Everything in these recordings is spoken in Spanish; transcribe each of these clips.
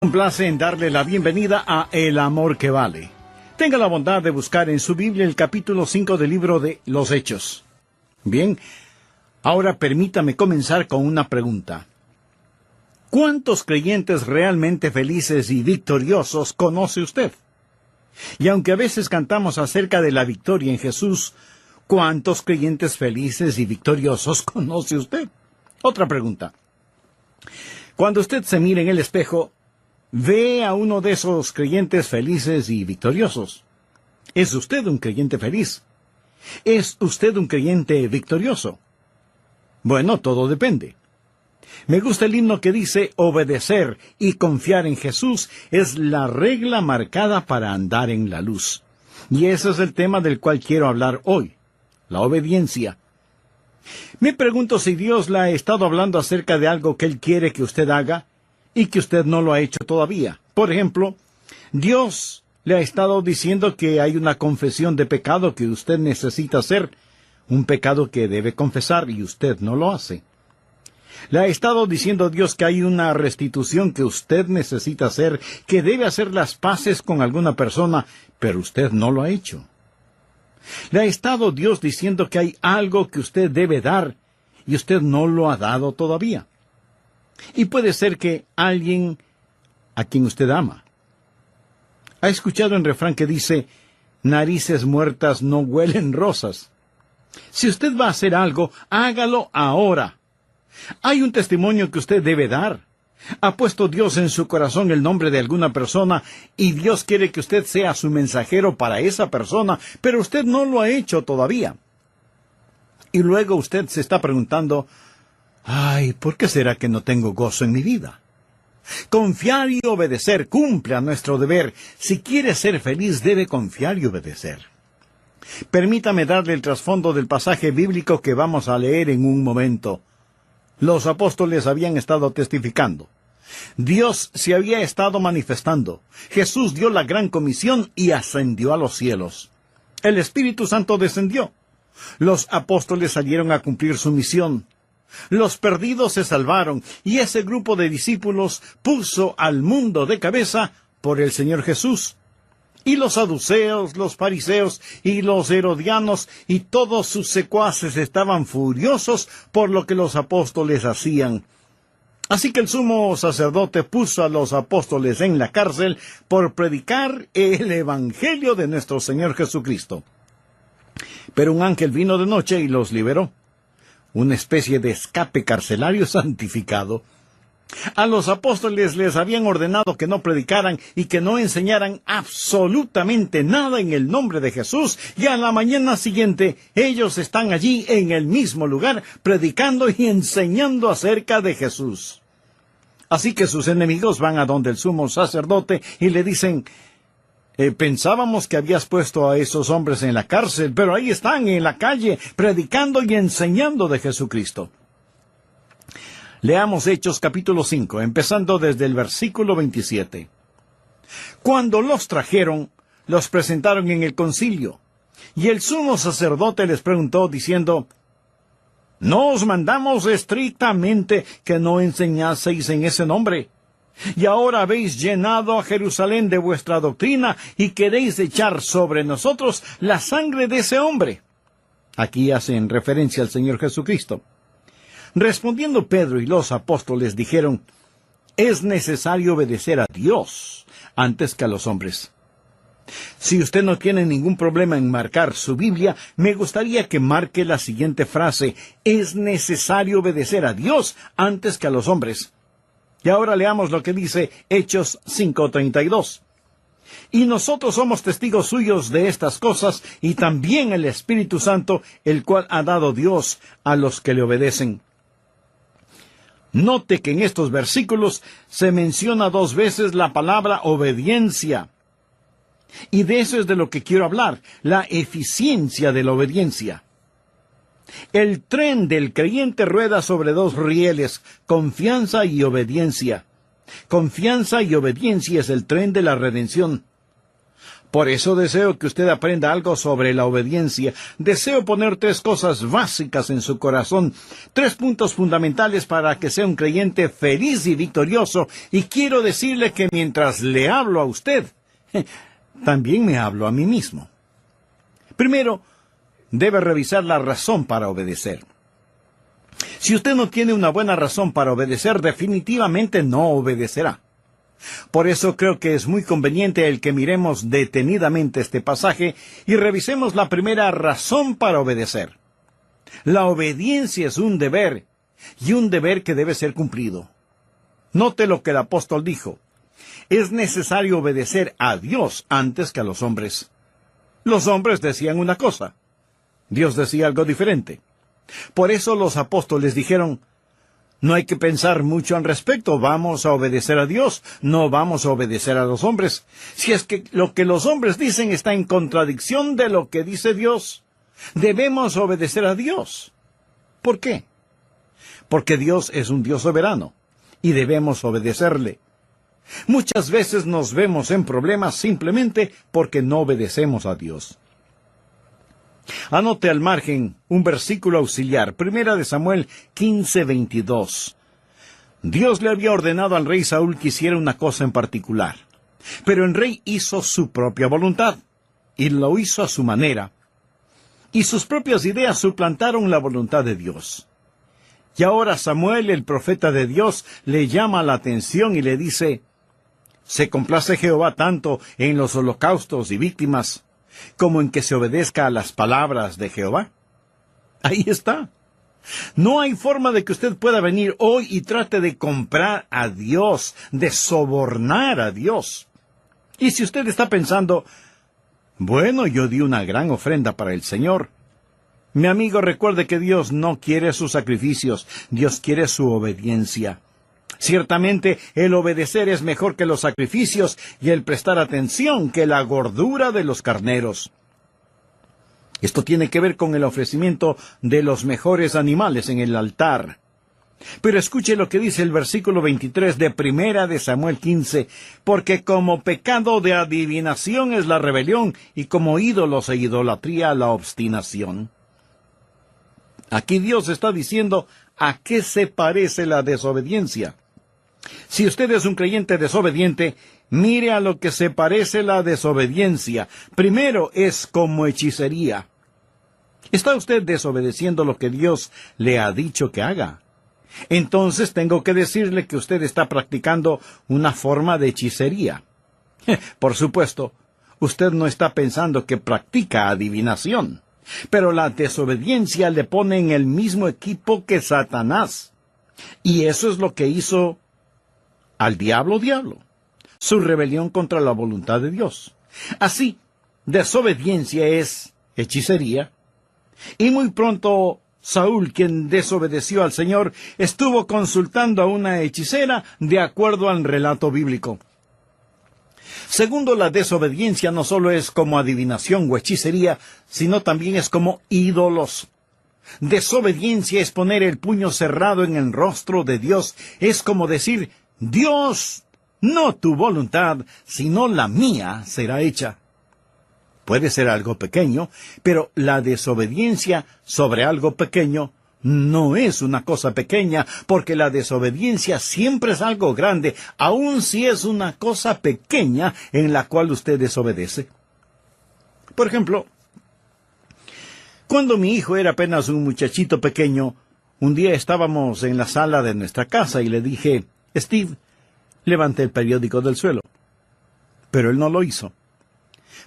Un placer en darle la bienvenida a El Amor que Vale. Tenga la bondad de buscar en su Biblia el capítulo 5 del libro de Los Hechos. Bien, ahora permítame comenzar con una pregunta. ¿Cuántos creyentes realmente felices y victoriosos conoce usted? Y aunque a veces cantamos acerca de la victoria en Jesús, ¿cuántos creyentes felices y victoriosos conoce usted? Otra pregunta. Cuando usted se mira en el espejo, ¿ve a uno de esos creyentes felices y victoriosos? ¿Es usted un creyente feliz? ¿Es usted un creyente victorioso? Bueno, todo depende. Me gusta el himno que dice: obedecer y confiar en Jesús es la regla marcada para andar en la luz. Y ese es el tema del cual quiero hablar hoy, la obediencia. Me pregunto si Dios le ha estado hablando acerca de algo que Él quiere que usted haga y que usted no lo ha hecho todavía. Por ejemplo, Dios le ha estado diciendo que hay una confesión de pecado que usted necesita hacer, un pecado que debe confesar y usted no lo hace. Le ha estado diciendo Dios que hay una restitución que usted necesita hacer, que debe hacer las paces con alguna persona, pero usted no lo ha hecho. Le ha estado Dios diciendo que hay algo que usted debe dar y usted no lo ha dado todavía. Y puede ser que alguien a quien usted ama. ¿Ha escuchado el refrán que dice: narices muertas no huelen rosas? Si usted va a hacer algo, hágalo ahora. Hay un testimonio que usted debe dar. Ha puesto Dios en su corazón el nombre de alguna persona y Dios quiere que usted sea su mensajero para esa persona, pero usted no lo ha hecho todavía. Y luego usted se está preguntando: ay, ¿por qué será que no tengo gozo en mi vida? Confiar y obedecer, cumpla nuestro deber. Si quiere ser feliz, debe confiar y obedecer. Permítame darle el trasfondo del pasaje bíblico que vamos a leer en un momento. Los apóstoles habían estado testificando. Dios se había estado manifestando. Jesús dio la gran comisión y ascendió a los cielos. El Espíritu Santo descendió. Los apóstoles salieron a cumplir su misión. Los perdidos se salvaron, y ese grupo de discípulos puso al mundo de cabeza por el Señor Jesús. Y los saduceos, los fariseos y los herodianos y todos sus secuaces estaban furiosos por lo que los apóstoles hacían. Así que el sumo sacerdote puso a los apóstoles en la cárcel por predicar el Evangelio de nuestro Señor Jesucristo. Pero un ángel vino de noche y los liberó. Una especie de escape carcelario santificado. A los apóstoles les habían ordenado que no predicaran y que no enseñaran absolutamente nada en el nombre de Jesús, y a la mañana siguiente ellos están allí en el mismo lugar predicando y enseñando acerca de Jesús. Así que sus enemigos van a donde el sumo sacerdote y le dicen: pensábamos que habías puesto a esos hombres en la cárcel, pero ahí están en la calle predicando y enseñando de Jesucristo. Leamos Hechos capítulo 5, empezando desde el versículo 27. Cuando los trajeron, los presentaron en el concilio, y el sumo sacerdote les preguntó, diciendo: ¿no os mandamos estrictamente que no enseñaseis en ese nombre? Y ahora habéis llenado a Jerusalén de vuestra doctrina, y queréis echar sobre nosotros la sangre de ese hombre. Aquí hacen referencia al Señor Jesucristo. Respondiendo Pedro y los apóstoles dijeron: es necesario obedecer a Dios antes que a los hombres. Si usted no tiene ningún problema en marcar su Biblia, me gustaría que marque la siguiente frase: es necesario obedecer a Dios antes que a los hombres. Y ahora leamos lo que dice Hechos 5:32. Y nosotros somos testigos suyos de estas cosas, y también el Espíritu Santo, el cual ha dado Dios a los que le obedecen. Note que en estos versículos se menciona 2 veces la palabra obediencia. Y de eso es de lo que quiero hablar, la eficiencia de la obediencia. El tren del creyente rueda sobre 2 rieles, confianza y obediencia. Confianza y obediencia es el tren de la redención. Por eso deseo que usted aprenda algo sobre la obediencia. Deseo poner 3 cosas básicas en su corazón, 3 puntos fundamentales para que sea un creyente feliz y victorioso. Y quiero decirle que mientras le hablo a usted, también me hablo a mí mismo. Primero, debe revisar la razón para obedecer. Si usted no tiene una buena razón para obedecer, definitivamente no obedecerá. Por eso creo que es muy conveniente el que miremos detenidamente este pasaje y revisemos la primera razón para obedecer. La obediencia es un deber, y un deber que debe ser cumplido. Note lo que el apóstol dijo. Es necesario obedecer a Dios antes que a los hombres. Los hombres decían una cosa. Dios decía algo diferente. Por eso los apóstoles dijeron, no hay que pensar mucho al respecto, vamos a obedecer a Dios, no vamos a obedecer a los hombres. Si es que lo que los hombres dicen está en contradicción de lo que dice Dios, debemos obedecer a Dios. ¿Por qué? Porque Dios es un Dios soberano, y debemos obedecerle. Muchas veces nos vemos en problemas simplemente porque no obedecemos a Dios. Anote al margen un versículo auxiliar, 1 Samuel 15:22. Dios le había ordenado al rey Saúl que hiciera una cosa en particular, pero el rey hizo su propia voluntad, y lo hizo a su manera, y sus propias ideas suplantaron la voluntad de Dios. Y ahora Samuel, el profeta de Dios, le llama la atención y le dice, ¿se complace Jehová tanto en los holocaustos y víctimas como en que se obedezca a las palabras de Jehová? Ahí está. No hay forma de que usted pueda venir hoy y trate de comprar a Dios, de sobornar a Dios. Y si usted está pensando, bueno, yo di una gran ofrenda para el Señor. Mi amigo, recuerde que Dios no quiere sus sacrificios, Dios quiere su obediencia. Ciertamente, el obedecer es mejor que los sacrificios y el prestar atención que la gordura de los carneros. Esto tiene que ver con el ofrecimiento de los mejores animales en el altar. Pero escuche lo que dice el versículo 23 de 1 Samuel 15, porque como pecado de adivinación es la rebelión, y como ídolos e idolatría la obstinación. Aquí Dios está diciendo a qué se parece la desobediencia. Si usted es un creyente desobediente, mire a lo que se parece la desobediencia. Primero, es como hechicería. ¿Está usted desobedeciendo lo que Dios le ha dicho que haga? Entonces tengo que decirle que usted está practicando una forma de hechicería. Por supuesto, usted no está pensando que practica adivinación, pero la desobediencia le pone en el mismo equipo que Satanás. Y eso es lo que hizo al diablo, su rebelión contra la voluntad de Dios. Así, desobediencia es hechicería, y muy pronto Saúl, quien desobedeció al Señor, estuvo consultando a una hechicera de acuerdo al relato bíblico. Segundo, la desobediencia no solo es como adivinación o hechicería, sino también es como ídolos. Desobediencia es poner el puño cerrado en el rostro de Dios. Es como decir, Dios, no tu voluntad, sino la mía será hecha. Puede ser algo pequeño, pero la desobediencia sobre algo pequeño no es una cosa pequeña, porque la desobediencia siempre es algo grande, aun si es una cosa pequeña en la cual usted desobedece. Por ejemplo, cuando mi hijo era apenas un muchachito pequeño, un día estábamos en la sala de nuestra casa y le dije, Steve, levante el periódico del suelo. Pero él no lo hizo.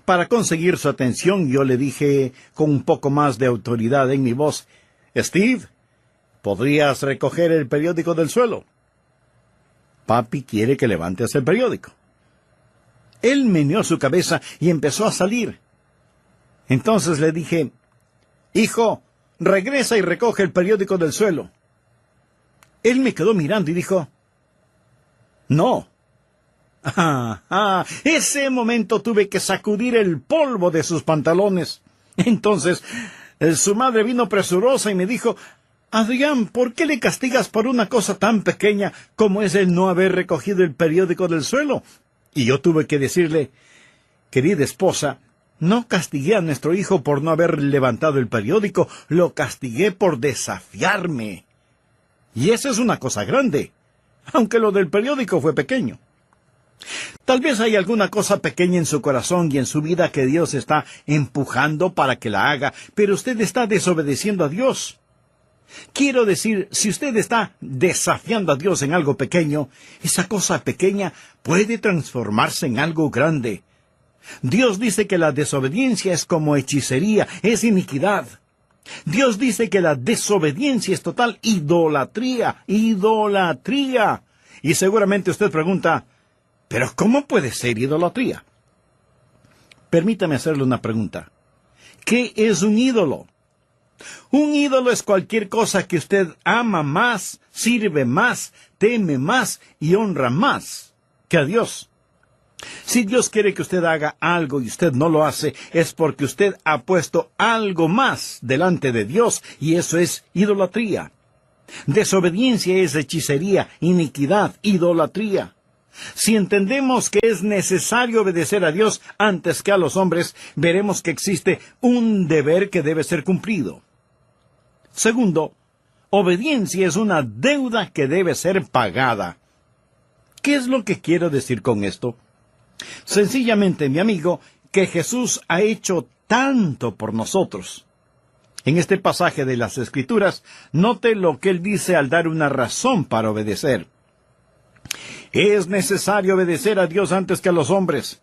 Para conseguir su atención, yo le dije con un poco más de autoridad en mi voz, Steve, ¿podrías recoger el periódico del suelo? Papi quiere que levantes el periódico. Él meneó su cabeza y empezó a salir. Entonces le dije, hijo, regresa y recoge el periódico del suelo. Él me quedó mirando y dijo, no. Ese momento tuve que sacudir el polvo de sus pantalones. Entonces, su madre vino presurosa y me dijo, Adrián, ¿por qué le castigas por una cosa tan pequeña como es el no haber recogido el periódico del suelo? Y yo tuve que decirle, Querida esposa, no castigué a nuestro hijo por no haber levantado el periódico, lo castigué por desafiarme. Y esa es una cosa grande, aunque lo del periódico fue pequeño. Tal vez hay alguna cosa pequeña en su corazón y en su vida que Dios está empujando para que la haga, pero usted está desobedeciendo a Dios. Quiero decir, si usted está desafiando a Dios en algo pequeño, esa cosa pequeña puede transformarse en algo grande. Dios dice que la desobediencia es como hechicería, es iniquidad. Dios dice que la desobediencia es total idolatría, idolatría. Y seguramente usted pregunta, ¿pero cómo puede ser idolatría? Permítame hacerle una pregunta. ¿Qué es un ídolo? Un ídolo es cualquier cosa que usted ama más, sirve más, teme más y honra más que a Dios. Si Dios quiere que usted haga algo y usted no lo hace, es porque usted ha puesto algo más delante de Dios, y eso es idolatría. Desobediencia es hechicería, iniquidad, idolatría. Si entendemos que es necesario obedecer a Dios antes que a los hombres, veremos que existe un deber que debe ser cumplido. Segundo, obediencia es una deuda que debe ser pagada. ¿Qué es lo que quiero decir con esto? Sencillamente, mi amigo, que Jesús ha hecho tanto por nosotros. En este pasaje de las Escrituras, note lo que Él dice al dar una razón para obedecer. Es necesario obedecer a Dios antes que a los hombres.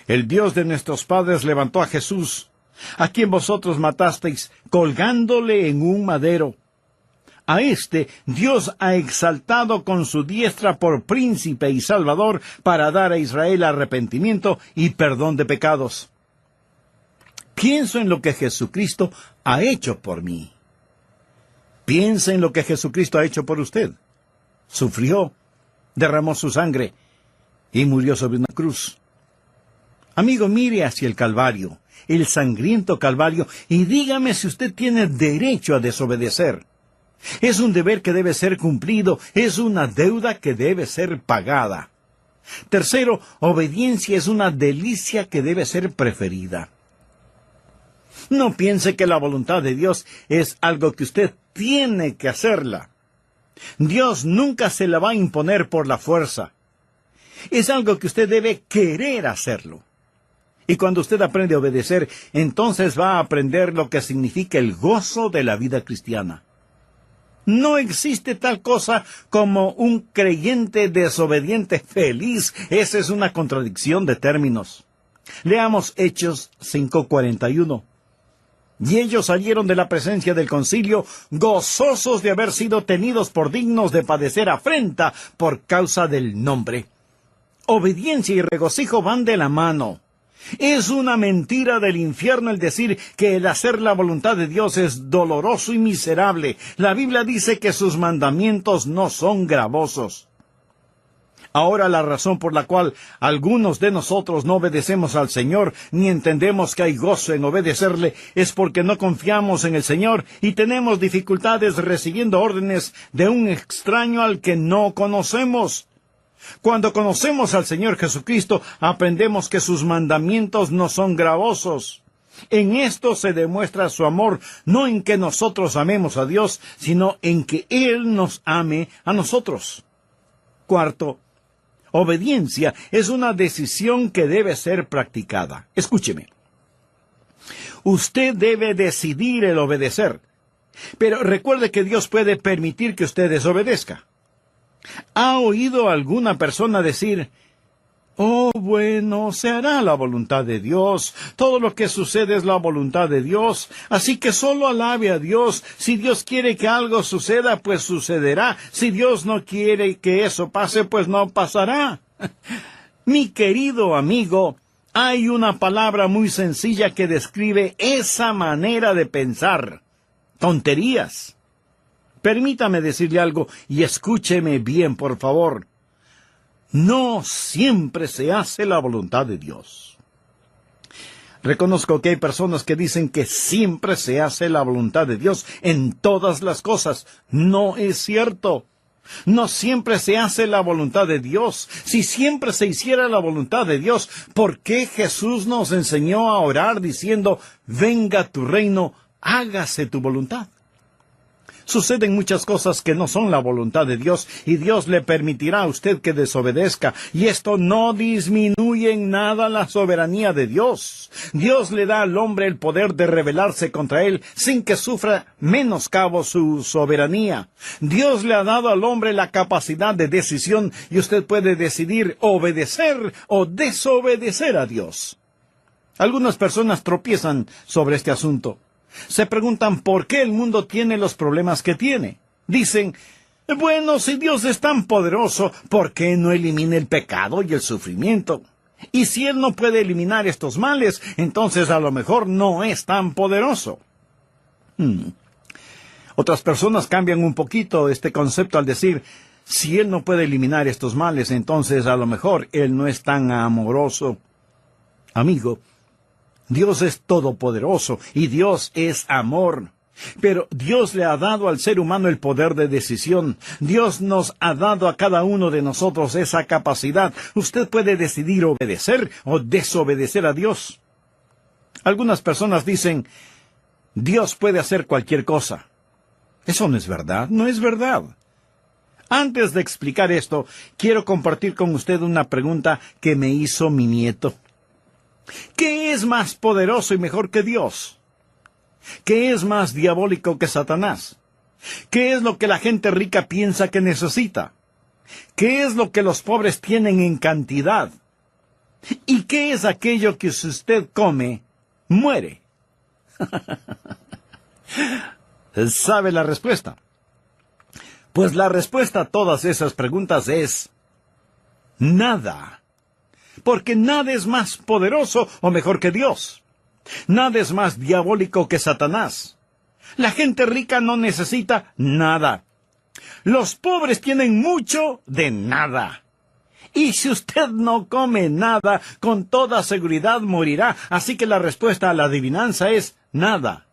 El Dios de nuestros padres levantó a Jesús, a quien vosotros matasteis, colgándole en un madero. A este Dios ha exaltado con su diestra por príncipe y salvador para dar a Israel arrepentimiento y perdón de pecados. Pienso en lo que Jesucristo ha hecho por mí. Piensa en lo que Jesucristo ha hecho por usted. Sufrió, derramó su sangre y murió sobre una cruz. Amigo, mire hacia el Calvario, el sangriento Calvario, y dígame si usted tiene derecho a desobedecer. Es un deber que debe ser cumplido, es una deuda que debe ser pagada. Tercero, obediencia es una delicia que debe ser preferida. No piense que la voluntad de Dios es algo que usted tiene que hacerla. Dios nunca se la va a imponer por la fuerza. Es algo que usted debe querer hacerlo. Y cuando usted aprende a obedecer, entonces va a aprender lo que significa el gozo de la vida cristiana. No existe tal cosa como un creyente desobediente feliz. Esa es una contradicción de términos. Leamos Hechos 5:41. Y ellos salieron de la presencia del concilio, gozosos de haber sido tenidos por dignos de padecer afrenta por causa del nombre. Obediencia y regocijo van de la mano. Es una mentira del infierno el decir que el hacer la voluntad de Dios es doloroso y miserable. La Biblia dice que sus mandamientos no son gravosos. Ahora la razón por la cual algunos de nosotros no obedecemos al Señor, ni entendemos que hay gozo en obedecerle, es porque no confiamos en el Señor y tenemos dificultades recibiendo órdenes de un extraño al que no conocemos. Cuando conocemos al Señor Jesucristo, aprendemos que sus mandamientos no son gravosos. En esto se demuestra su amor, no en que nosotros amemos a Dios, sino en que Él nos ame a nosotros. Cuarto, obediencia es una decisión que debe ser practicada. Escúcheme. Usted debe decidir el obedecer, pero recuerde que Dios puede permitir que usted desobedezca. ¿Ha oído alguna persona decir, oh, bueno, se hará la voluntad de Dios, todo lo que sucede es la voluntad de Dios, así que solo alabe a Dios, si Dios quiere que algo suceda, pues sucederá, si Dios no quiere que eso pase, pues no pasará? Mi querido amigo, hay una palabra muy sencilla que describe esa manera de pensar: tonterías. Permítame decirle algo y escúcheme bien, por favor. No siempre se hace la voluntad de Dios. Reconozco que hay personas que dicen que siempre se hace la voluntad de Dios en todas las cosas. No es cierto. No siempre se hace la voluntad de Dios. Si siempre se hiciera la voluntad de Dios, ¿por qué Jesús nos enseñó a orar diciendo, venga tu reino, hágase tu voluntad? Suceden muchas cosas que no son la voluntad de Dios y Dios le permitirá a usted que desobedezca, y esto no disminuye en nada la soberanía de Dios. Dios le da al hombre el poder de rebelarse contra él sin que sufra menoscabo su soberanía. Dios le ha dado al hombre la capacidad de decisión y usted puede decidir obedecer o desobedecer a Dios. Algunas personas tropiezan sobre este asunto. Se preguntan por qué el mundo tiene los problemas que tiene. Dicen, bueno, si Dios es tan poderoso, ¿por qué no elimina el pecado y el sufrimiento? Y si Él no puede eliminar estos males, entonces a lo mejor no es tan poderoso. Otras personas cambian un poquito este concepto al decir, si Él no puede eliminar estos males, entonces a lo mejor Él no es tan amoroso. Amigo, Dios es todopoderoso y Dios es amor. Pero Dios le ha dado al ser humano el poder de decisión. Dios nos ha dado a cada uno de nosotros esa capacidad. Usted puede decidir obedecer o desobedecer a Dios. Algunas personas dicen, Dios puede hacer cualquier cosa. Eso no es verdad, no es verdad. Antes de explicar esto, quiero compartir con usted una pregunta que me hizo mi nieto. ¿Qué es más poderoso y mejor que Dios? ¿Qué es más diabólico que Satanás? ¿Qué es lo que la gente rica piensa que necesita? ¿Qué es lo que los pobres tienen en cantidad? ¿Y qué es aquello que si usted come, muere? ¿Sabe la respuesta? Pues la respuesta a todas esas preguntas es nada. Porque nada es más poderoso o mejor que Dios. Nada es más diabólico que Satanás. La gente rica no necesita nada. Los pobres tienen mucho de nada. Y si usted no come nada, con toda seguridad morirá. Así que la respuesta a la adivinanza es nada.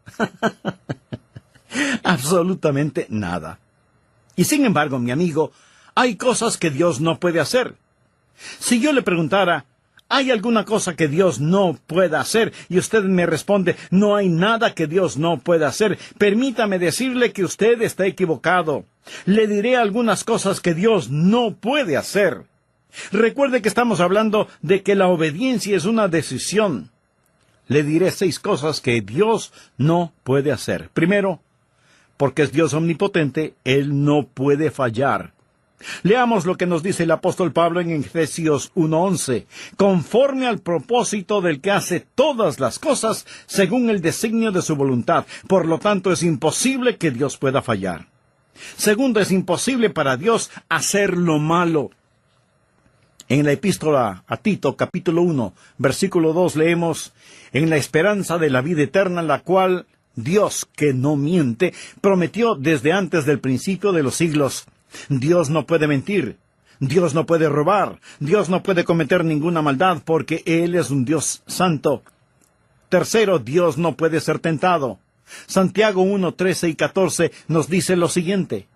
Absolutamente nada. Y sin embargo, mi amigo, hay cosas que Dios no puede hacer. Si yo le preguntara, ¿hay alguna cosa que Dios no pueda hacer? Y usted me responde, no hay nada que Dios no pueda hacer. Permítame decirle que usted está equivocado. Le diré algunas cosas que Dios no puede hacer. Recuerde que estamos hablando de que la obediencia es una decisión. Le diré 6 cosas que Dios no puede hacer. Primero, porque es Dios omnipotente, Él no puede fallar. Leamos lo que nos dice el apóstol Pablo en Efesios 1:11. Conforme al propósito del que hace todas las cosas según el designio de su voluntad. Por lo tanto, es imposible que Dios pueda fallar. Segundo, es imposible para Dios hacer lo malo. En la epístola a Tito, capítulo 1, versículo 2, leemos, en la esperanza de la vida eterna, la cual Dios, que no miente, prometió desde antes del principio de los siglos. Dios no puede mentir, Dios no puede robar, Dios no puede cometer ninguna maldad porque Él es un Dios santo. Tercero, Dios no puede ser tentado. Santiago 1, 13 y 14 nos dice lo siguiente.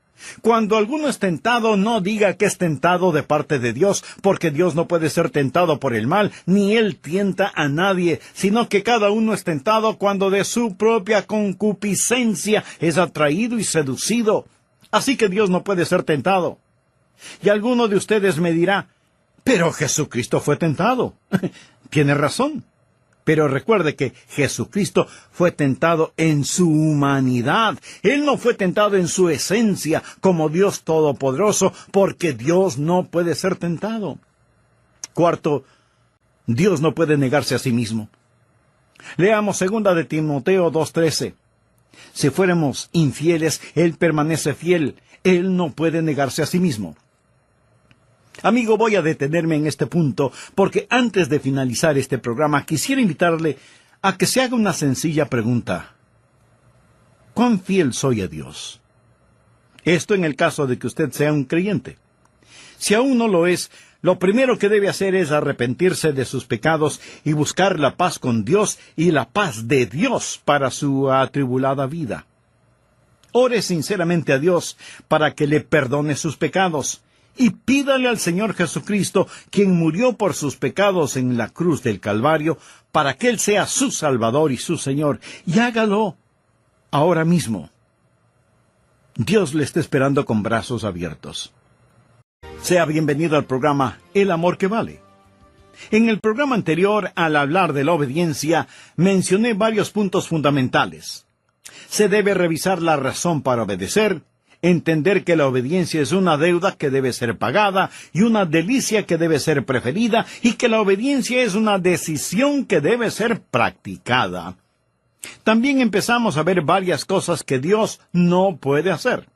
Cuando alguno es tentado, no diga que es tentado de parte de Dios, porque Dios no puede ser tentado por el mal, ni Él tienta a nadie, sino que cada uno es tentado cuando de su propia concupiscencia es atraído y seducido. Así que Dios no puede ser tentado. Y alguno de ustedes me dirá, pero Jesucristo fue tentado. Tiene razón. Pero recuerde que Jesucristo fue tentado en su humanidad. Él no fue tentado en su esencia como Dios Todopoderoso, porque Dios no puede ser tentado. Cuarto, Dios no puede negarse a sí mismo. Leamos 2 de Timoteo 2:13. Si fuéramos infieles, Él permanece fiel. Él no puede negarse a sí mismo. Amigo, voy a detenerme en este punto, porque antes de finalizar este programa, quisiera invitarle a que se haga una sencilla pregunta. ¿Cuán fiel soy a Dios? Esto en el caso de que usted sea un creyente. Si aún no lo es, lo primero que debe hacer es arrepentirse de sus pecados y buscar la paz con Dios y la paz de Dios para su atribulada vida. Ore sinceramente a Dios para que le perdone sus pecados. Y pídale al Señor Jesucristo, quien murió por sus pecados en la cruz del Calvario, para que Él sea su Salvador y su Señor. Y hágalo ahora mismo. Dios le está esperando con brazos abiertos. Sea bienvenido al programa El Amor que Vale. En el programa anterior, al hablar de la obediencia, mencioné varios puntos fundamentales. Se debe revisar la razón para obedecer, entender que la obediencia es una deuda que debe ser pagada y una delicia que debe ser preferida, y que la obediencia es una decisión que debe ser practicada. También empezamos a ver varias cosas que Dios no puede hacer.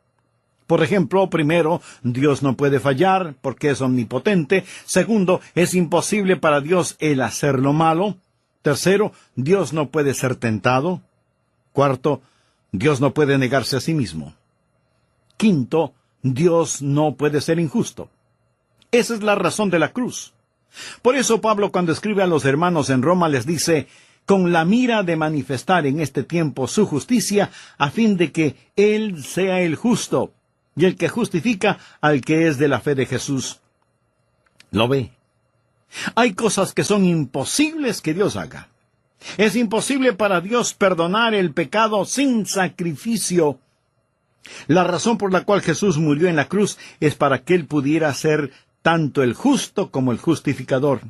Por ejemplo, primero, Dios no puede fallar porque es omnipotente. Segundo, es imposible para Dios el hacer lo malo. Tercero, Dios no puede ser tentado. Cuarto, Dios no puede negarse a sí mismo. Quinto, Dios no puede ser injusto. Esa es la razón de la cruz. Por eso Pablo, cuando escribe a los hermanos en Roma, les dice, con la mira de manifestar en este tiempo su justicia, a fin de que Él sea el justo, y el que justifica al que es de la fe de Jesús. ¿Lo ve? Hay cosas que son imposibles que Dios haga. Es imposible para Dios perdonar el pecado sin sacrificio. La razón por la cual Jesús murió en la cruz es para que Él pudiera ser tanto el justo como el justificador.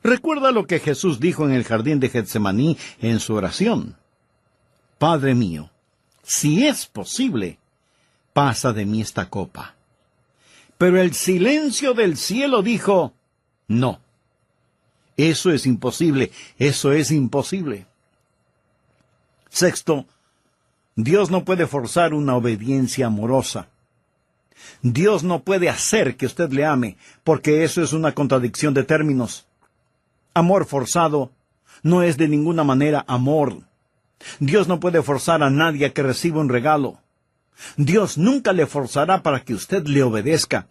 Recuerda lo que Jesús dijo en el jardín de Getsemaní en su oración. Padre mío, si es posible, pasa de mí esta copa. Pero el silencio del cielo dijo, no. Eso es imposible, eso es imposible. Sexto, Dios no puede forzar una obediencia amorosa. Dios no puede hacer que usted le ame, porque eso es una contradicción de términos. Amor forzado no es de ninguna manera amor. Dios no puede forzar a nadie a que reciba un regalo. Dios nunca le forzará para que usted le obedezca.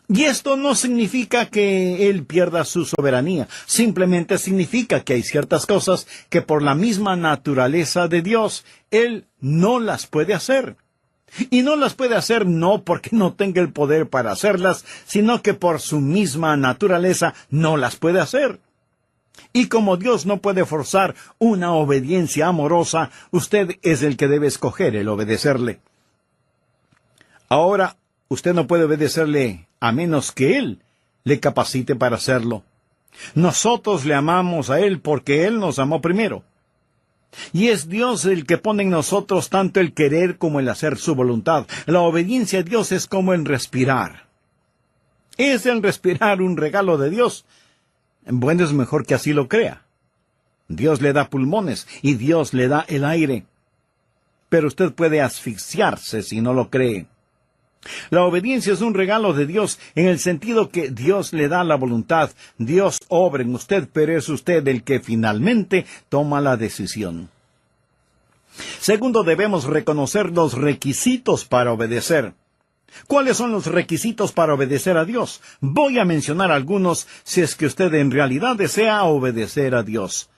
Y esto no significa que Él pierda su soberanía. Simplemente significa que hay ciertas cosas que por la misma naturaleza de Dios, Él no las puede hacer. Y no las puede hacer no porque no tenga el poder para hacerlas, sino que por su misma naturaleza no las puede hacer. Y como Dios no puede forzar una obediencia amorosa, usted es el que debe escoger el obedecerle. Ahora, usted no puede obedecerle a menos que Él le capacite para hacerlo. Nosotros le amamos a Él porque Él nos amó primero. Y es Dios el que pone en nosotros tanto el querer como el hacer su voluntad. La obediencia a Dios es como el respirar. ¿Es el respirar un regalo de Dios? Bueno, es mejor que así lo crea. Dios le da pulmones y Dios le da el aire. Pero usted puede asfixiarse si no lo cree. La obediencia es un regalo de Dios en el sentido que Dios le da la voluntad. Dios obra en usted, pero es usted el que finalmente toma la decisión. Segundo, debemos reconocer los requisitos para obedecer. ¿Cuáles son los requisitos para obedecer a Dios? Voy a mencionar algunos si es que usted en realidad desea obedecer a Dios.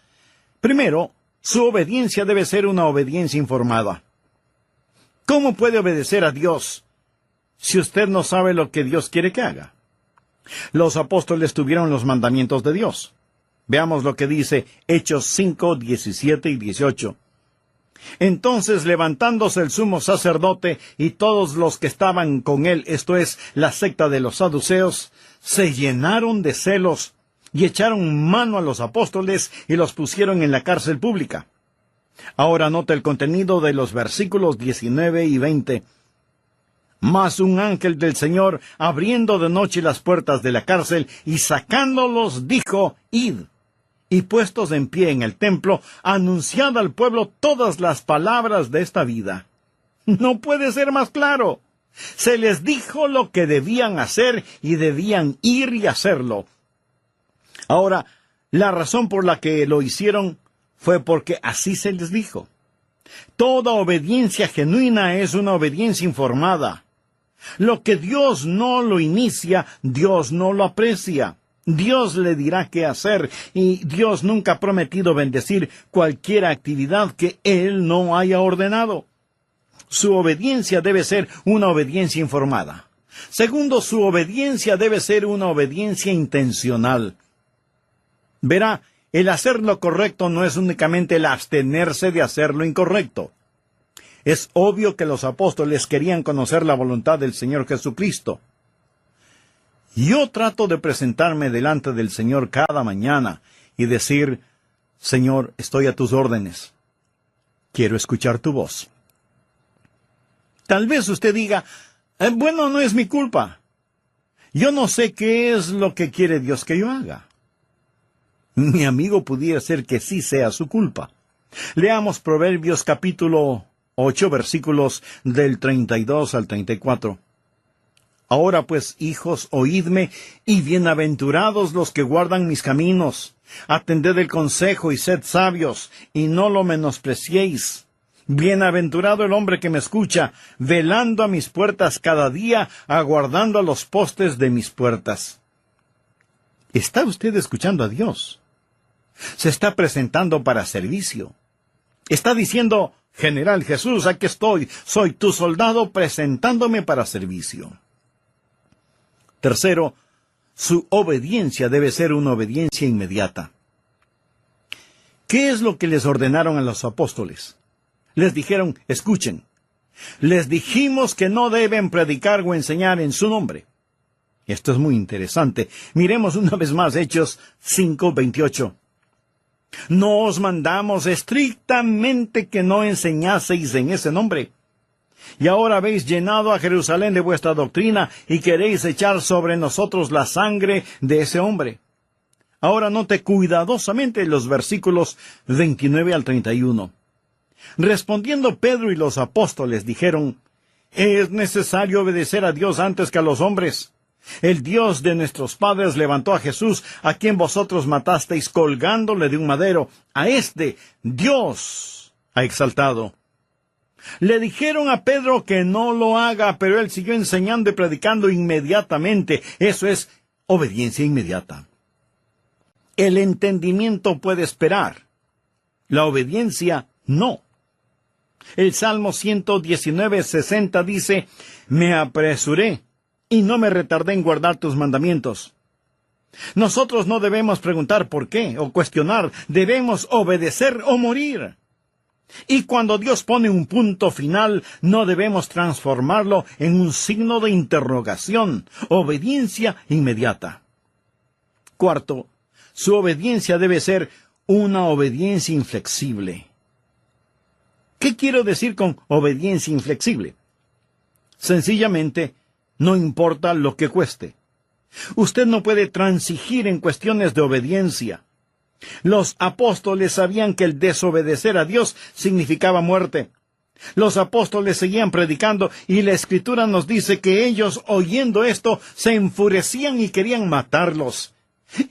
Primero, su obediencia debe ser una obediencia informada. ¿Cómo puede obedecer a Dios si usted no sabe lo que Dios quiere que haga? Los apóstoles tuvieron los mandamientos de Dios. Veamos lo que dice Hechos 5, 17 y 18. Entonces, levantándose el sumo sacerdote y todos los que estaban con él, esto es, la secta de los saduceos, se llenaron de celos y echaron mano a los apóstoles y los pusieron en la cárcel pública. Ahora nota el contenido de los versículos 19 y 20. Mas un ángel del Señor, abriendo de noche las puertas de la cárcel y sacándolos, dijo, id. Y puestos en pie en el templo, anunciad al pueblo todas las palabras de esta vida. No puede ser más claro. Se les dijo lo que debían hacer y debían ir y hacerlo. Ahora, la razón por la que lo hicieron fue porque así se les dijo. Toda obediencia genuina es una obediencia informada. Lo que Dios no lo inicia, Dios no lo aprecia. Dios le dirá qué hacer, y Dios nunca ha prometido bendecir cualquier actividad que Él no haya ordenado. su obediencia debe ser una obediencia informada. Segundo, su obediencia debe ser una obediencia intencional. Verá, el hacer lo correcto no es únicamente el abstenerse de hacer lo incorrecto. Es obvio que los apóstoles querían conocer la voluntad del Señor Jesucristo. Yo trato de presentarme delante del Señor cada mañana y decir: Señor, estoy a tus órdenes. Quiero escuchar tu voz. Tal vez usted diga: bueno, no es mi culpa. Yo no sé qué es lo que quiere Dios que yo haga. Mi amigo, pudiera ser que sí sea su culpa. Leamos Proverbios capítulo 8, versículos del 32 al 34. Ahora pues, hijos, oídme, y bienaventurados los que guardan mis caminos. Atended el consejo y sed sabios, y no lo menospreciéis. Bienaventurado el hombre que me escucha, velando a mis puertas cada día, aguardando a los postes de mis puertas. ¿Está usted escuchando a Dios? Se está presentando para servicio. Está diciendo: General Jesús, aquí estoy, soy tu soldado presentándome para servicio. Tercero, su obediencia debe ser una obediencia inmediata. ¿Qué es lo que les ordenaron a los apóstoles? Les dijeron: escuchen, les dijimos que no deben predicar o enseñar en su nombre. Esto es muy interesante. Miremos una vez más Hechos 5:28. No os mandamos estrictamente que no enseñaseis en ese nombre. Y ahora habéis llenado a Jerusalén de vuestra doctrina y queréis echar sobre nosotros la sangre de ese hombre. Ahora note cuidadosamente los versículos 29 al 31. Respondiendo Pedro y los apóstoles dijeron: es necesario obedecer a Dios antes que a los hombres. El Dios de nuestros padres levantó a Jesús, a quien vosotros matasteis colgándole de un madero. A este Dios ha exaltado. Le dijeron a Pedro que no lo haga, pero él siguió enseñando y predicando inmediatamente. Eso es obediencia inmediata. El entendimiento puede esperar. La obediencia no. El Salmo 119:60 dice: me apresuré y no me retardé en guardar tus mandamientos. Nosotros no debemos preguntar por qué o cuestionar, debemos obedecer o morir. Y cuando Dios pone un punto final, no debemos transformarlo en un signo de interrogación. Obediencia inmediata. Cuarto, su obediencia debe ser una obediencia inflexible. ¿Qué quiero decir con obediencia inflexible? Sencillamente, no importa lo que cueste. Usted no puede transigir en cuestiones de obediencia. Los apóstoles sabían que el desobedecer a Dios significaba muerte. Los apóstoles seguían predicando y la Escritura nos dice que ellos, oyendo esto, se enfurecían y querían matarlos.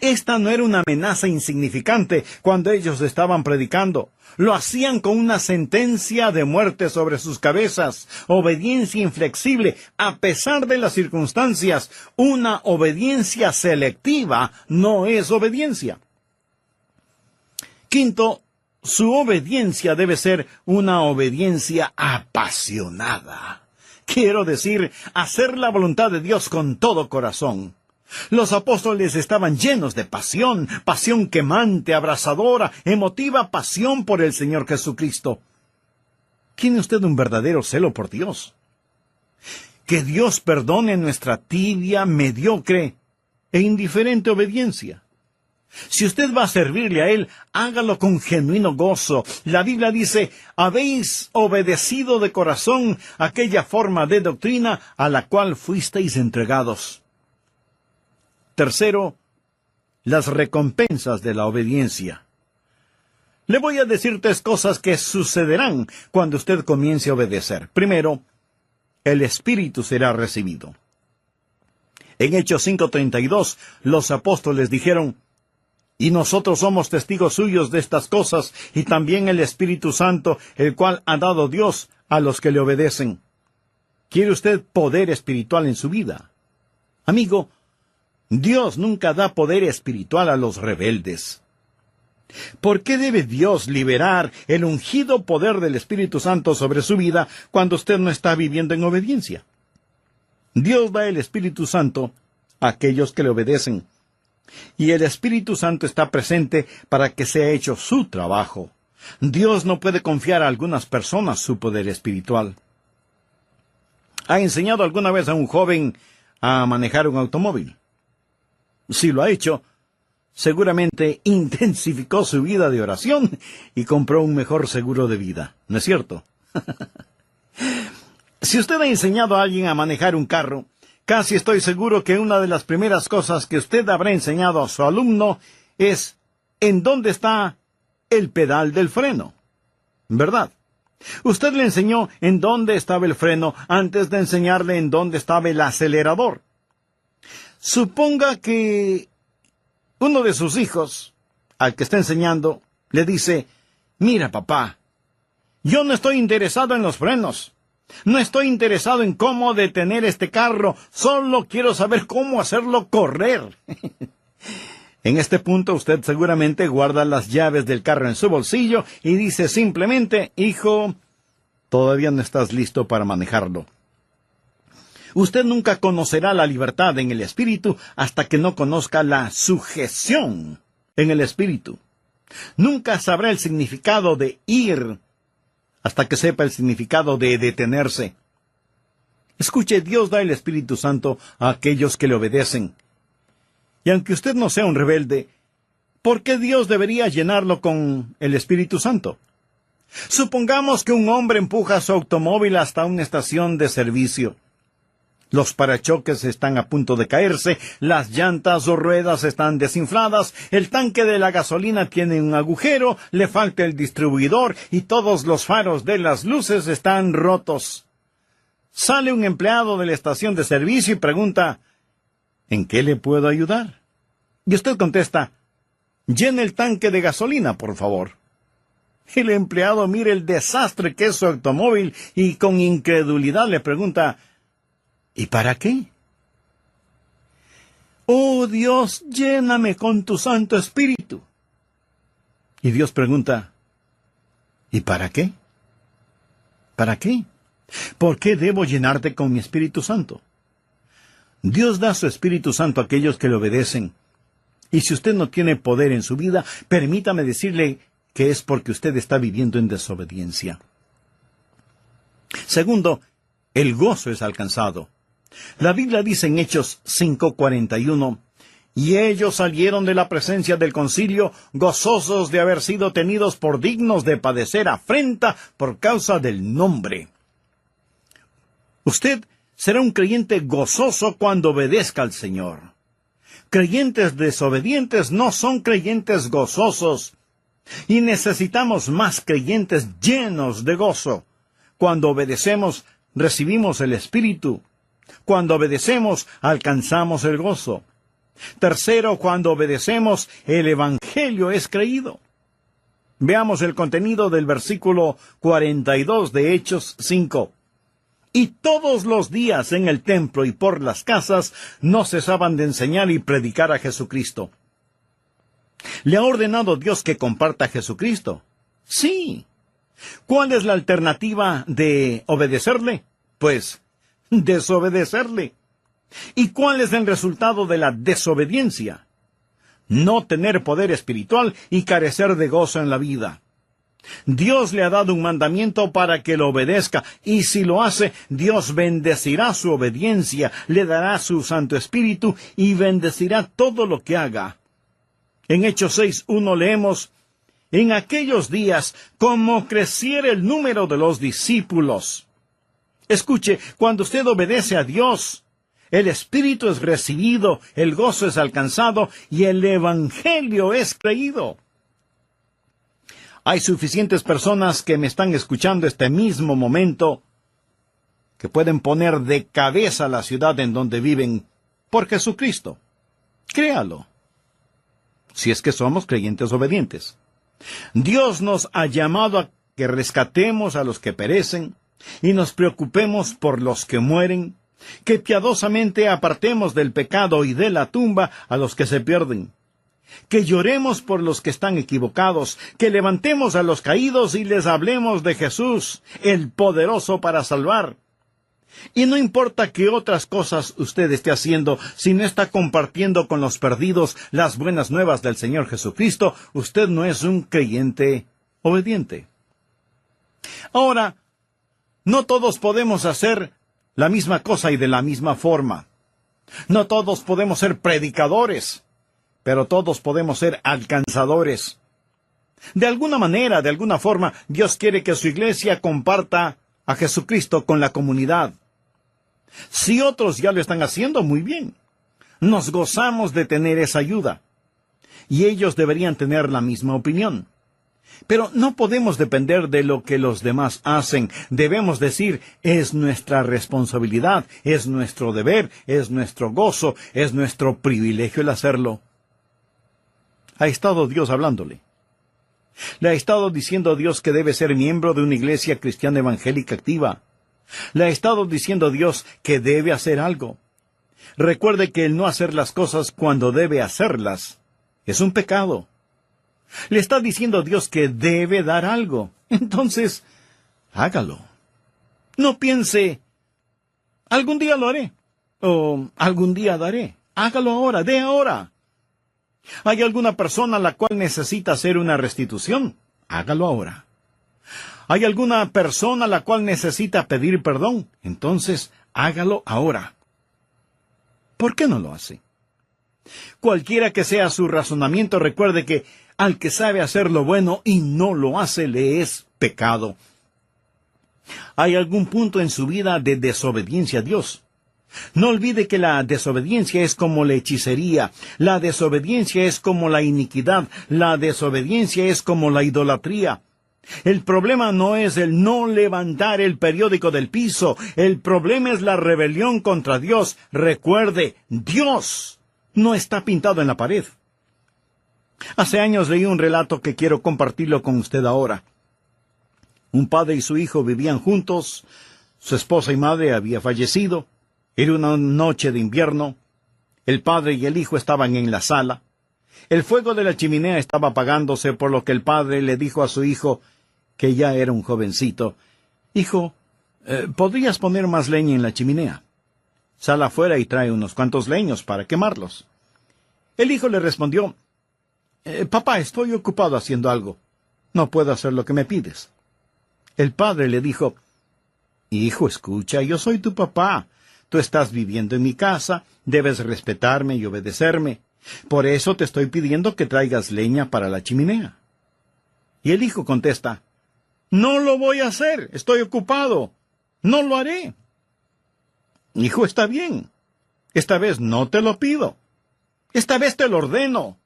Esta no era una amenaza insignificante cuando ellos estaban predicando. Lo hacían con una sentencia de muerte sobre sus cabezas. Obediencia inflexible, a pesar de las circunstancias. Una obediencia selectiva no es obediencia. Quinto, su obediencia debe ser una obediencia apasionada. Quiero decir, hacer la voluntad de Dios con todo corazón. Los apóstoles estaban llenos de pasión, pasión quemante, abrasadora, emotiva pasión por el Señor Jesucristo. ¿Tiene usted un verdadero celo por Dios? Que Dios perdone nuestra tibia, mediocre e indiferente obediencia. Si usted va a servirle a Él, hágalo con genuino gozo. La Biblia dice: habéis obedecido de corazón aquella forma de doctrina a la cual fuisteis entregados. Tercero, las recompensas de la obediencia. Le voy a decir 3 cosas que sucederán cuando usted comience a obedecer. Primero, el Espíritu será recibido. En Hechos 5:32, los apóstoles dijeron: y nosotros somos testigos suyos de estas cosas, y también el Espíritu Santo, el cual ha dado Dios a los que le obedecen. ¿Quiere usted poder espiritual en su vida? Amigo, Dios nunca da poder espiritual a los rebeldes. ¿Por qué debe Dios liberar el ungido poder del Espíritu Santo sobre su vida cuando usted no está viviendo en obediencia? Dios da el Espíritu Santo a aquellos que le obedecen. Y el Espíritu Santo está presente para que sea hecho su trabajo. Dios no puede confiar a algunas personas su poder espiritual. ¿Ha enseñado alguna vez a un joven a manejar un automóvil? Si lo ha hecho, seguramente intensificó su vida de oración y compró un mejor seguro de vida. ¿No es cierto? Si usted ha enseñado a alguien a manejar un carro, casi estoy seguro que una de las primeras cosas que usted habrá enseñado a su alumno es en dónde está el pedal del freno. ¿Verdad? Usted le enseñó en dónde estaba el freno antes de enseñarle en dónde estaba el acelerador. Suponga que uno de sus hijos, al que está enseñando, le dice: «Mira, papá, yo no estoy interesado en los frenos. No estoy interesado en cómo detener este carro. Solo quiero saber cómo hacerlo correr». En este punto usted seguramente guarda las llaves del carro en su bolsillo y dice simplemente: «Hijo, todavía no estás listo para manejarlo». Usted nunca conocerá la libertad en el Espíritu hasta que no conozca la sujeción en el Espíritu. Nunca sabrá el significado de ir hasta que sepa el significado de detenerse. Escuche, Dios da el Espíritu Santo a aquellos que le obedecen. Y aunque usted no sea un rebelde, ¿por qué Dios debería llenarlo con el Espíritu Santo? Supongamos que un hombre empuja su automóvil hasta una estación de servicio. Los parachoques están a punto de caerse, las llantas o ruedas están desinfladas, el tanque de la gasolina tiene un agujero, le falta el distribuidor y todos los faros de las luces están rotos. Sale un empleado de la estación de servicio y pregunta: «¿En qué le puedo ayudar?». Y usted contesta: «Llene el tanque de gasolina, por favor». El empleado mira el desastre que es su automóvil y con incredulidad le pregunta: «¿Y para qué?». «Oh Dios, lléname con tu Santo Espíritu». Y Dios pregunta: «¿Y para qué? ¿Para qué? ¿Por qué debo llenarte con mi Espíritu Santo?». Dios da su Espíritu Santo a aquellos que le obedecen. Y si usted no tiene poder en su vida, permítame decirle que es porque usted está viviendo en desobediencia. Segundo, el gozo es alcanzado. La Biblia dice en Hechos 5:41, «Y ellos salieron de la presencia del concilio, gozosos de haber sido tenidos por dignos de padecer afrenta por causa del nombre». Usted será un creyente gozoso cuando obedezca al Señor. Creyentes desobedientes no son creyentes gozosos. Y necesitamos más creyentes llenos de gozo. Cuando obedecemos, recibimos el Espíritu. Cuando obedecemos, alcanzamos el gozo. Tercero, cuando obedecemos, el Evangelio es creído. Veamos el contenido del versículo 42 de Hechos 5. «Y todos los días en el templo y por las casas no cesaban de enseñar y predicar a Jesucristo». ¿Le ha ordenado Dios que comparta a Jesucristo? Sí. ¿Cuál es la alternativa de obedecerle? Pues, desobedecerle. ¿Y cuál es el resultado de la desobediencia? No tener poder espiritual y carecer de gozo en la vida. Dios le ha dado un mandamiento para que lo obedezca, y si lo hace, Dios bendecirá su obediencia, le dará su Santo Espíritu y bendecirá todo lo que haga. En Hechos 6:1 leemos: «En aquellos días, como creciera el número de los discípulos». Escuche, cuando usted obedece a Dios, el Espíritu es recibido, el gozo es alcanzado y el Evangelio es creído. Hay suficientes personas que me están escuchando este mismo momento que pueden poner de cabeza la ciudad en donde viven por Jesucristo. Créalo. Si es que somos creyentes obedientes. Dios nos ha llamado a que rescatemos a los que perecen y nos preocupemos por los que mueren, que piadosamente apartemos del pecado y de la tumba a los que se pierden. que lloremos por los que están equivocados, que levantemos a los caídos y les hablemos de Jesús, el poderoso para salvar. Y no importa qué otras cosas usted esté haciendo, si no está compartiendo con los perdidos las buenas nuevas del Señor Jesucristo, usted no es un creyente obediente. Ahora, no todos podemos hacer la misma cosa y de la misma forma. No todos podemos ser predicadores, pero todos podemos ser alcanzadores. De alguna manera, de alguna forma, Dios quiere que su iglesia comparta a Jesucristo con la comunidad. Si otros ya lo están haciendo, muy bien. Nos gozamos de tener esa ayuda. Y ellos deberían tener la misma opinión. Pero no podemos depender de lo que los demás hacen. Debemos decir, es nuestra responsabilidad, es nuestro deber, es nuestro gozo, es nuestro privilegio el hacerlo. Ha estado Dios hablándole. Le ha estado diciendo Dios que debe ser miembro de una iglesia cristiana evangélica activa. Le ha estado diciendo Dios que debe hacer algo. Recuerde que el no hacer las cosas cuando debe hacerlas es un pecado. Le está diciendo Dios que debe dar algo. Entonces, hágalo. No piense, algún día lo haré, o algún día daré. Hágalo ahora, dé ahora. ¿Hay alguna persona a la cual necesita hacer una restitución? Hágalo ahora. ¿Hay alguna persona a la cual necesita pedir perdón? Entonces, hágalo ahora. ¿Por qué no lo hace? Cualquiera que sea su razonamiento, recuerde que al que sabe hacer lo bueno y no lo hace, le es pecado. ¿Hay algún punto en su vida de desobediencia a Dios? No olvide que la desobediencia es como la hechicería, la desobediencia es como la iniquidad, la desobediencia es como la idolatría. El problema no es el no levantar el periódico del piso, el problema es la rebelión contra Dios. Recuerde, Dios no está pintado en la pared. Hace años leí un relato que quiero compartirlo con usted ahora. Un padre y su hijo vivían juntos, su esposa y madre había fallecido, era una noche de invierno, el padre y el hijo estaban en la sala, el fuego de la chimenea estaba apagándose, por lo que el padre le dijo a su hijo, que ya era un jovencito, «Hijo, ¿podrías poner más leña en la chimenea? Sal afuera y trae unos cuantos leños para quemarlos». El hijo le respondió, «Papá, estoy ocupado haciendo algo. No puedo hacer lo que me pides». El padre le dijo, «Hijo, escucha, yo soy tu papá. Tú estás viviendo en mi casa, debes respetarme y obedecerme. Por eso te estoy pidiendo que traigas leña para la chimenea». Y el hijo contesta, «No lo voy a hacer, estoy ocupado. No lo haré». «Hijo, está bien. Esta vez no te lo pido. Esta vez te lo ordeno.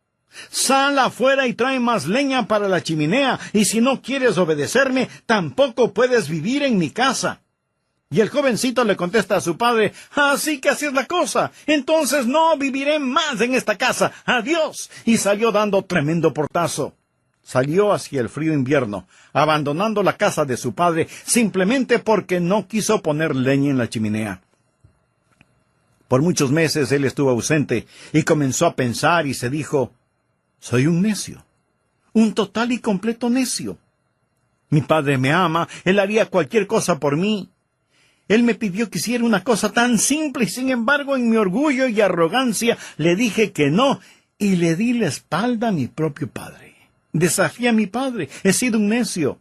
Sal afuera y trae más leña para la chimenea, y si no quieres obedecerme, tampoco puedes vivir en mi casa». Y el jovencito le contesta a su padre, «Así que así es la cosa. Entonces no viviré más en esta casa. Adiós». Y salió dando tremendo portazo. Salió hacia el frío invierno, abandonando la casa de su padre, simplemente porque no quiso poner leña en la chimenea. Por muchos meses él estuvo ausente, y comenzó a pensar y se dijo, «Soy un necio, un total y completo necio. Mi padre me ama, él haría cualquier cosa por mí. Él me pidió que hiciera una cosa tan simple y sin embargo en mi orgullo y arrogancia le dije que no y le di la espalda a mi propio padre. Desafié a mi padre, he sido un necio.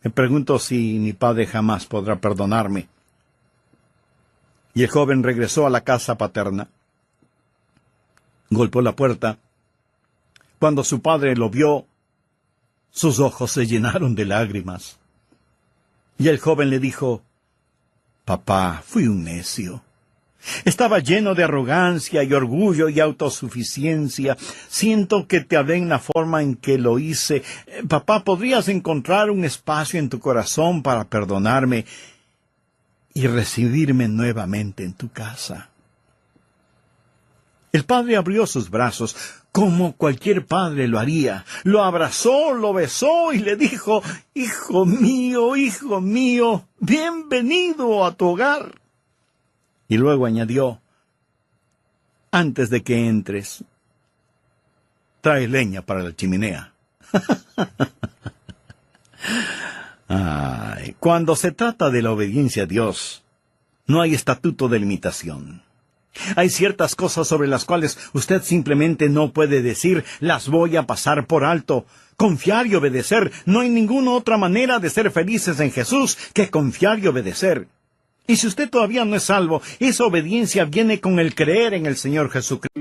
Me pregunto si mi padre jamás podrá perdonarme». Y el joven regresó a la casa paterna. Golpeó la puerta. Cuando su padre lo vio, sus ojos se llenaron de lágrimas. Y el joven le dijo, «Papá, fui un necio. Estaba lleno de arrogancia y orgullo y autosuficiencia. Siento que te hablé en la forma en que lo hice. Papá, ¿podrías encontrar un espacio en tu corazón para perdonarme y recibirme nuevamente en tu casa?» El padre abrió sus brazos, como cualquier padre lo haría. Lo abrazó, lo besó y le dijo, hijo mío, bienvenido a tu hogar». Y luego añadió, «Antes de que entres, trae leña para la chimenea. Ay, cuando se trata de la obediencia a Dios, no hay estatuto de limitación. Hay ciertas cosas sobre las cuales usted simplemente no puede decir, las voy a pasar por alto. Confiar y obedecer. No hay ninguna otra manera de ser felices en Jesús que confiar y obedecer. Y si usted todavía no es salvo, esa obediencia viene con el creer en el Señor Jesucristo.